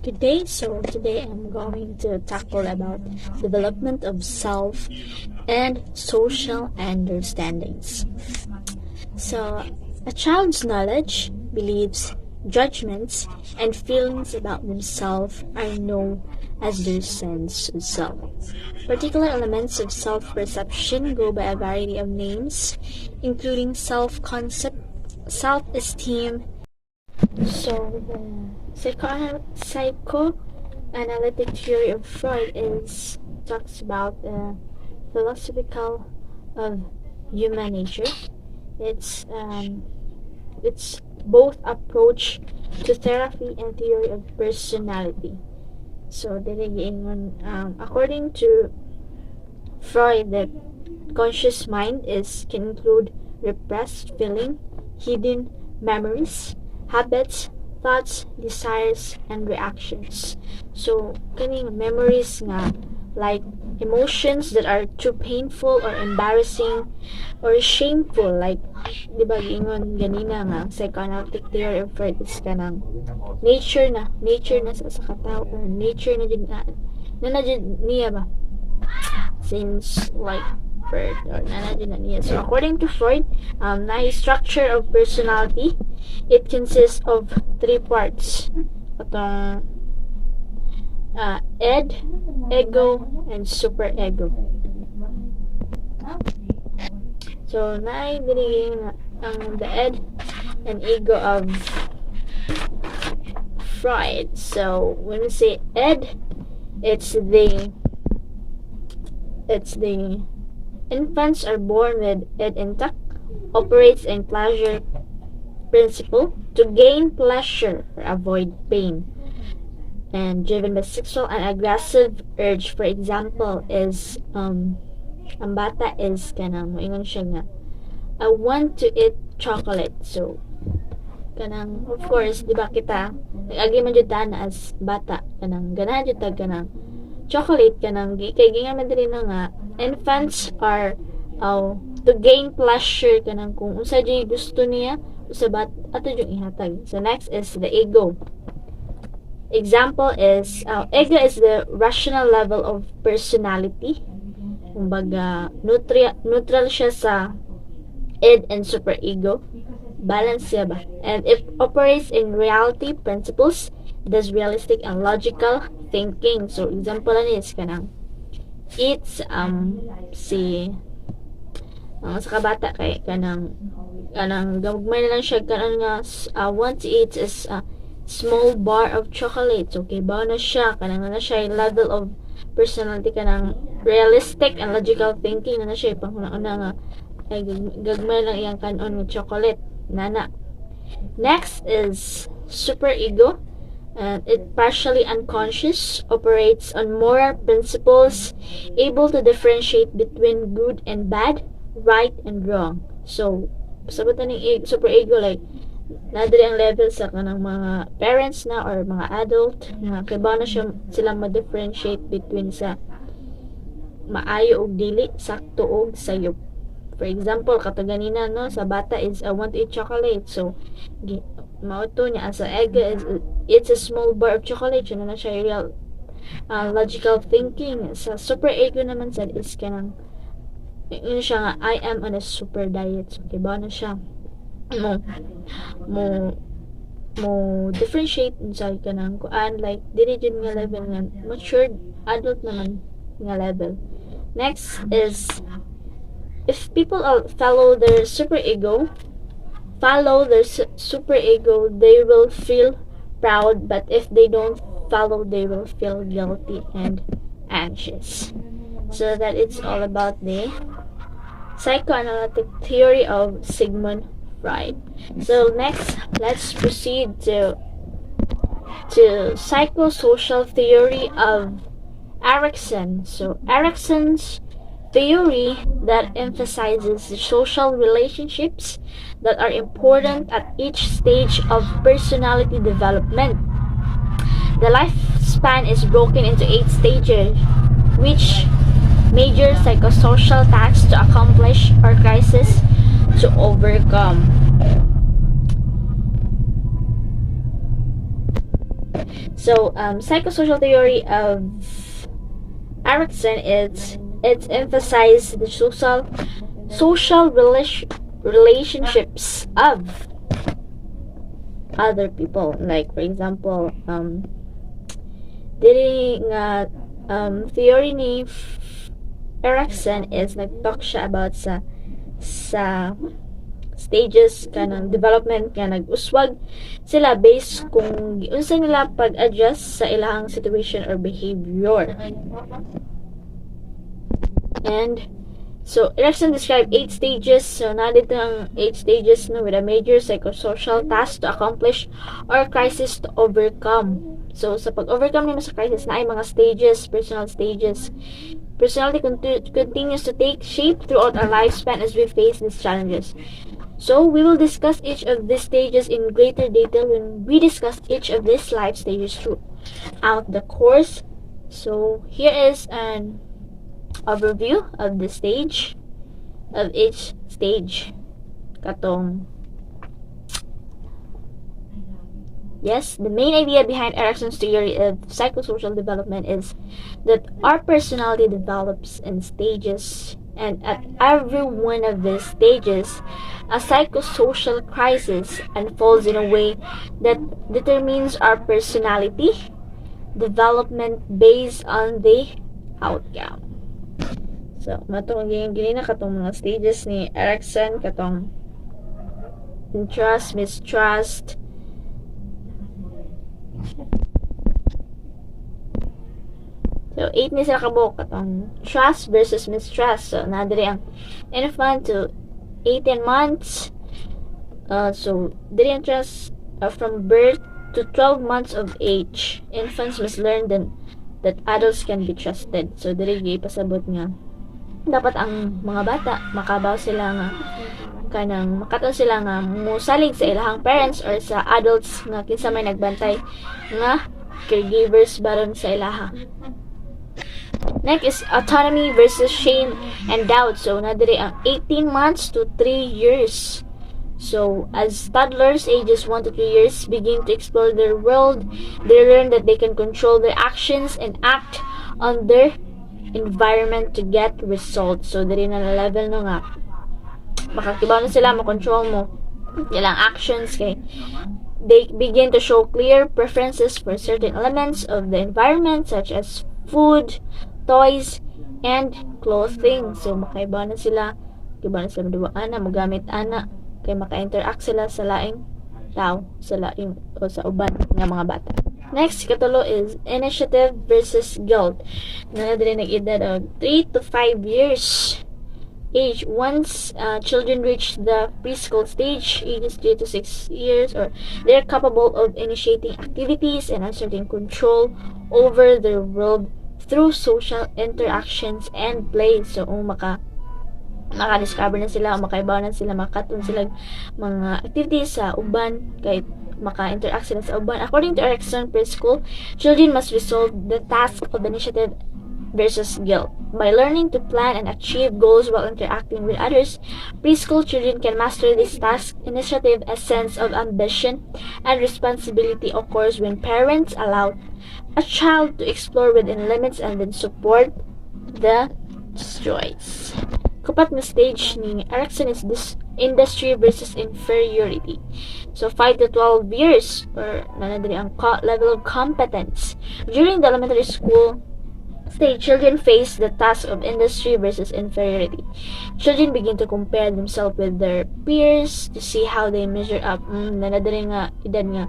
Today I'm going to tackle about development of self and social understandings. So, a child's knowledge, beliefs, judgments, and feelings about themselves are known as their sense of self. Particular elements of self-perception go by a variety of names, including self-concept, self-esteem. So, the psychoanalytic theory of Freud talks about the philosophical of human nature. It's both approach to therapy and theory of personality. So, according to Freud, the conscious mind can include repressed feeling, hidden memories, habits, thoughts, desires, and reactions. So, kaning memories nga, like emotions that are too painful or embarrassing or shameful, like, di ba gingon ganina nga, psychoanalytic theory of Freud is kanang nature na sa katao, or nature na dyan na dyan niya ba? Since like birth or nanadyan na niya. So according to Freud, na structure of personality, it consists of three parts. Atong id, ego, and superego. So na diniging the id and ego of Freud. So when we say id, it's the infants are born with it intact, operates in pleasure principle to gain pleasure or avoid pain, and driven by sexual and aggressive urge. For example, is ang bata is kanang moingon siya nga, I want to eat chocolate. So kanang of course di ba kita agi man jud na as bata kanang ganahan jud tag kanang chocolate kanang kay gingan man diri na nga infants are to gain pleasure kanang kung unsa jud gusto niya usabat ato jud ihatag. So next is the ego. Example is ego is the rational level of personality. Kumbaga neutral siya sa id and superego. Balance siya ba? And it operates in reality principles, does realistic and logical thinking. So example na is kanang it's sa kabata kay kanang gamay na lang siya kanang nga once eats is a small bar of chocolate. So okay ba na siya kanang na siya level of personality kanang realistic and logical thinking na siya panghuna-una nga ay gagmay lang iyang kanon ng chocolate nana. Next is superego. It partially unconscious, operates on moral principles, able to differentiate between good and bad, right and wrong. So, sabutan ng superego like nadiri ang level sa kanang mga parents na or mga adult na kay ba na sila ma-differentiate between sa maayo og dili, sakto og sayop. For example, kataganina no sa bata is I want to eat chocolate. So mauto niya as ego is it's a small bar of chocolate. Yun na siya real logical thinking. Sa super ego naman sad is kanang yun siya nga I am on a super diet. So kiba na siya mo differentiate sa kanang kuan like dili jud nga level nga matured adult naman nga level. Next is if people follow their superego, they will feel proud, but if they don't follow, they will feel guilty and anxious. So that it's all about the psychoanalytic theory of Sigmund Freud. So next, let's proceed to psychosocial theory of Erikson. So Erikson's theory that emphasizes the social relationships that are important at each stage of personality development. The lifespan is broken into 8 stages, which major psychosocial tasks to accomplish or crisis to overcome. So, psychosocial theory of Erikson is it emphasizes the social relationships of other people. Like, for example, diri nga theory ni Erikson is nag-talk siya about sa stages kanang development nga nag-uswag sila based kung unsa nila pag-adjust sa ilang situation or behavior. And so Erikson described 8 stages. So na dito ang 8 stages no, with a major psychosocial task to accomplish or crisis to overcome. So sa pag-overcome nimo sa crisis na ay mga stages, personal stages. Personality continues to take shape throughout our lifespan as we face these challenges. So, we will discuss each of these stages in greater detail when we discuss each of these life stages throughout the course. So, here is an overview of the stage, of each stage. Katong yes, the main idea behind Erikson's theory of psychosocial development is that our personality develops in stages, and at every one of these stages, a psychosocial crisis unfolds in a way that determines our personality development based on the outcome. So, matong gini na katong mga stages ni Erikson, katong trust, mistrust, so 8 ni sila kabuk katong trust versus mistrust. So nadiri ang infant to 18 months. So diri ang trust from birth to 12 months of age. Infants must learn that adults can be trusted. So diri gipasabot nga dapat ang mga bata makabaw sila nga kanang makataon sila nga musalig sa ilahang parents or sa adults nga kinsa may nagbantay nga caregivers baron sa ilaha. Next is autonomy versus shame and doubt. So nadiri ang 18 months to 3 years. So as toddlers ages 1 to 3 years begin to explore their world, they learn that they can control their actions and act on their environment to get results. So diri na level no nga makakibaw na sila, makontrol mo ilang actions kay they begin to show clear preferences for certain elements of the environment such as food, toys, and clothing. So makaibaw na sila, kibaw na sila maduwaan na magamit ana kay maka-interact sila sa laing tao, sa laing o sa uban nga mga bata. Next, katulo is initiative versus guilt. Na dili nag-edad og 3 to 5 years age. Once children reach the preschool stage, ages 3 to 6 years, or they're capable of initiating activities and asserting control over their world through social interactions and play. So, maka-discover na sila, makaibaw na sila, makatun sila mga activities sa uban, kahit maka-interact sila sa uban. According to Erikson Preschool, children must resolve the task of initiative versus guilt. By learning to plan and achieve goals while interacting with others, preschool children can master this task. Initiative, a sense of ambition and responsibility occurs when parents allow a child to explore within limits and then support the choice. Kapat na stage ni Erikson is this industry versus inferiority. So 5 to 12 years or nanadiri ang level of competence. During the elementary school stage, children face the task of industry versus inferiority. Children begin to compare themselves with their peers to see how they measure up. Nanadiri nga edad nga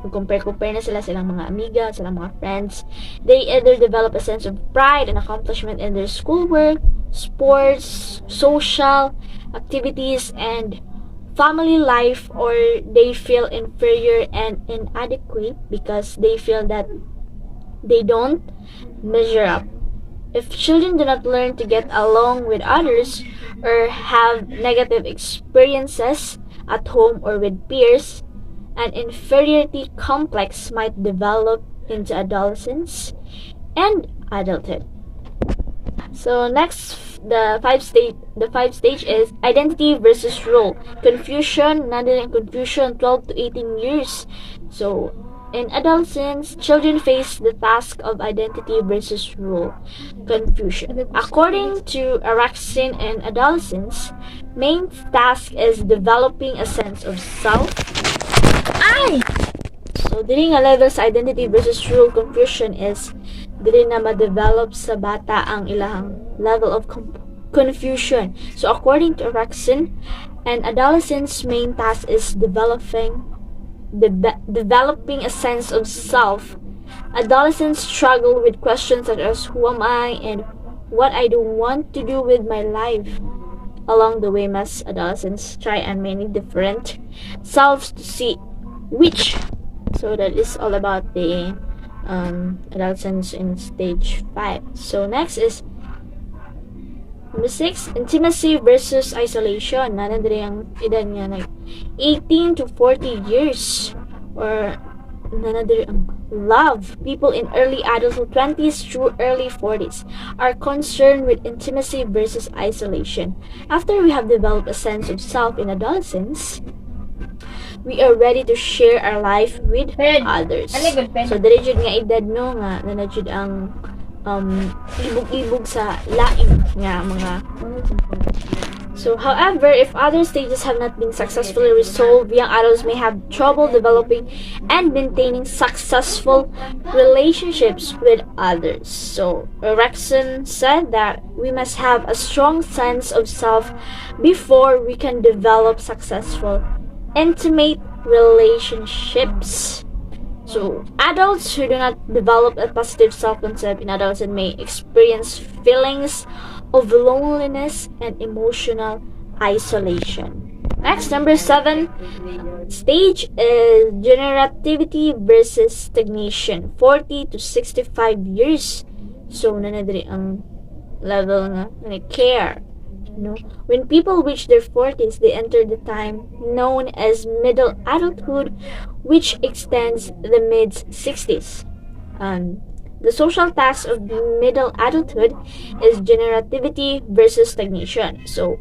compare na sila silang mga amiga, silang mga friends. They either develop a sense of pride and accomplishment in their schoolwork, sports, social activities, and family life, or they feel inferior and inadequate because they feel that they don't measure up. If children do not learn to get along with others or have negative experiences at home or with peers, an inferiority complex might develop into adolescence and adulthood. So next, the five stage is identity versus role. Confusion, confusion 12 to 18 years. So In adolescence, children face the task of identity versus rule confusion. According to Erikson, in adolescence, main task is developing a sense of self. Ay! So, dili nga level sa identity versus rule confusion is dili na ma-develop sa bata ang ilang level of confusion. So, according to Erikson, an adolescent's main task is developing a sense of self. Adolescents struggle with questions such as who am I and what I do want to do with my life. Along the way, most adolescents try on many different selves to see which. So that is all about the adolescents in stage 5. So next is number 6, intimacy versus isolation. Nanandiri ang edad niya like 18 to 40 years. Or nanandiri ang love. People in early adulthood, 20s through early 40s, are concerned with intimacy versus isolation. After we have developed a sense of self in adolescence, we are ready to share our life with others. So, dali jud nga edad no nga nanajud ang ibog-ibog sa laing nga mga. So, however, if other stages have not been successfully resolved, young adults may have trouble developing and maintaining successful relationships with others. So, Erikson said that we must have a strong sense of self before we can develop successful intimate relationships. So, adults who do not develop a positive self-concept in adulthood may experience feelings of loneliness and emotional isolation. Next, number 7 stage is generativity versus stagnation, 40 to 65 years. So, nanadiri ang level nga care. No? When people reach their 40s, they enter the time known as middle adulthood, which extends the mid-60s. The social task of middle adulthood is generativity versus stagnation. So,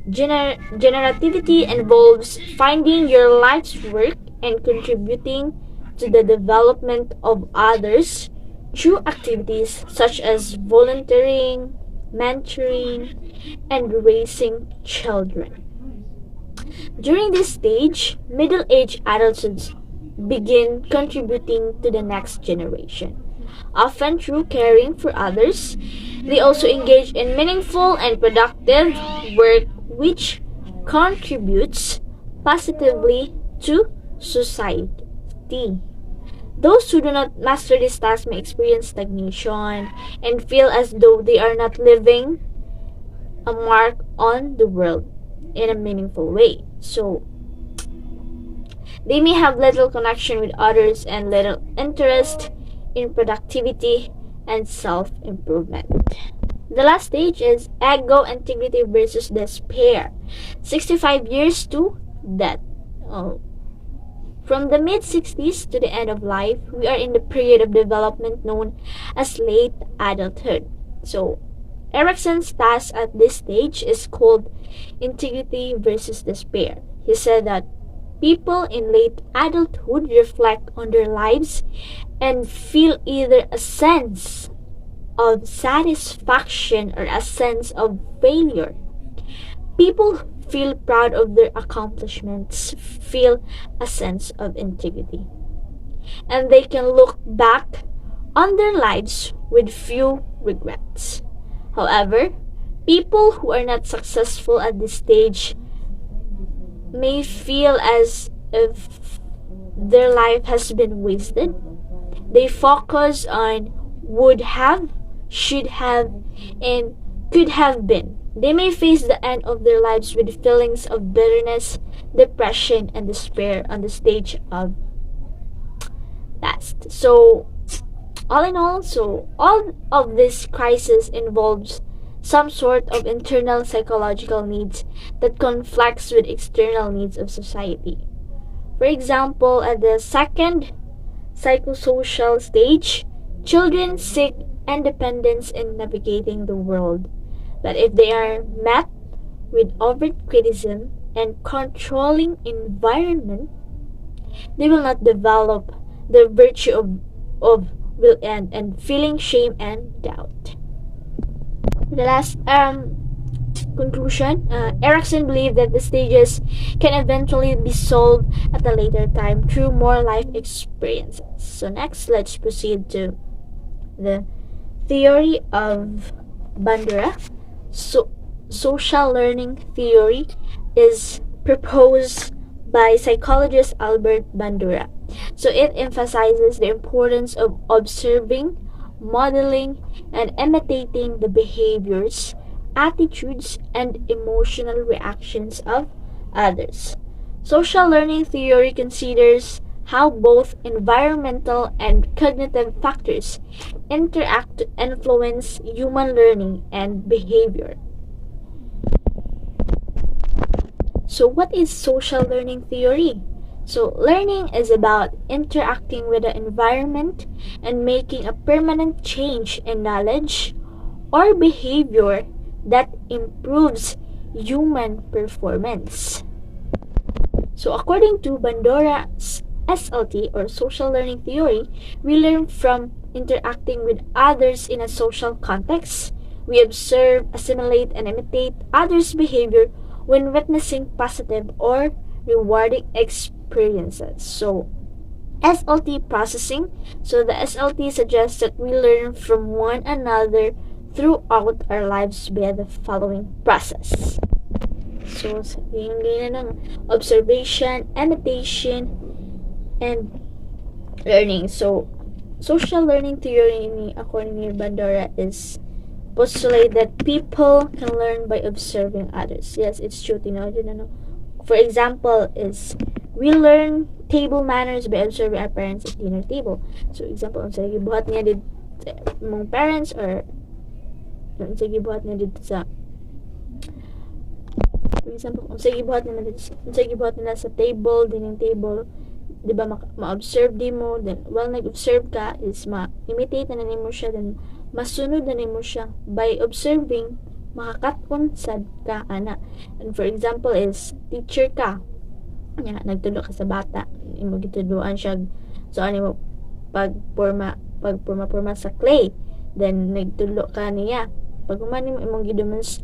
generativity involves finding your life's work and contributing to the development of others through activities such as volunteering, mentoring, and raising children. During this stage, middle-aged adults begin contributing to the next generation. Often through caring for others, they also engage in meaningful and productive work which contributes positively to society. Those who do not master this task may experience stagnation and feel as though they are not leaving a mark on the world in a meaningful way. So, they may have little connection with others and little interest in productivity and self-improvement. The last stage is ego integrity versus despair, 65 years to death. From the mid-60s to the end of life, we are in the period of development known as late adulthood. So, Erikson's task at this stage is called integrity versus despair. He said that people in late adulthood reflect on their lives and feel either a sense of satisfaction or a sense of failure. People feel proud of their accomplishments, feel a sense of integrity, and they can look back on their lives with few regrets. However, people who are not successful at this stage may feel as if their life has been wasted. They focus on would have, should have, and could have been. They may face the end of their lives with feelings of bitterness, depression, and despair on the stage of last. So, all in all, all of this crisis involves some sort of internal psychological needs that conflicts with external needs of society. For example, at the second psychosocial stage, children seek independence in navigating the world. But if they are met with overt criticism and controlling environment, they will not develop the virtue of will end, and feeling shame and doubt. The last conclusion, Erickson believed that the stages can eventually be solved at a later time through more life experiences. So next, let's proceed to the theory of Bandura. So, social learning theory is proposed by psychologist Albert Bandura. So it emphasizes the importance of observing, modeling, and imitating the behaviors, attitudes, and emotional reactions of others. Social learning theory considers how both environmental and cognitive factors interact to influence human learning and behavior. So, what is social learning theory? So, learning is about interacting with the environment and making a permanent change in knowledge or behavior that improves human performance. So, according to Bandura's SLT or social learning theory, we learn from interacting with others in a social context. We observe, assimilate, and imitate others' behavior when witnessing positive or rewarding experiences. So, SLT processing. So, the SLT suggests that we learn from one another throughout our lives via the following process. So, yung ganyan ng observation, imitation, and learning. So, social learning theory according to Bandura is postulate that people can learn by observing others. Yes, it's true. For example, is we learn table manners by observing our parents at dinner table. So, example, kung sa gibuhat niya dito mong parents or kung sa gibuhat niya dito sa for example, kung sa gibuhat nila sa table, dining table, di ba ma-observe di mo, then while nag-observe ka is ma-imitate na nimo siya, then masunod na nimo siya by observing, makakatkon sad ka ana. And for example is teacher ka, nagtudlo ka sa bata, imo gituduan siya so ano mo pagporma sa clay, then nagtudlo ka niya pag human nimo imong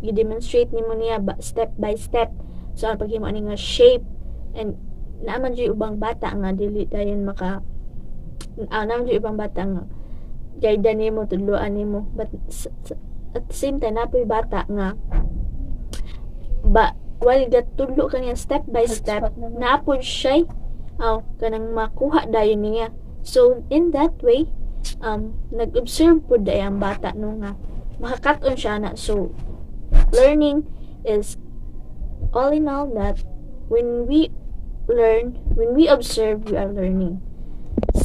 gi-demonstrate nimo niya step by step, so ang paghimo ani nga shape, and naaman jud ubang bata nga dili dayon naaman jud ubang bata nga guide nimo, tudloan nimo, but at the same time napoy bata nga while gatudlo ka niya step by step, naapod siya kanang makuha dayon niya. So in that way, nag-observe pud day ang bata no nga makakaton siya na. So learning is all in all that when we observe, we are learning.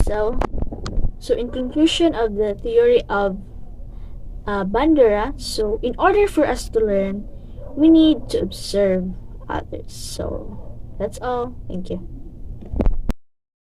So in conclusion of the theory of Bandura, so in order for us to learn, we need to observe others. So that's all. Thank you.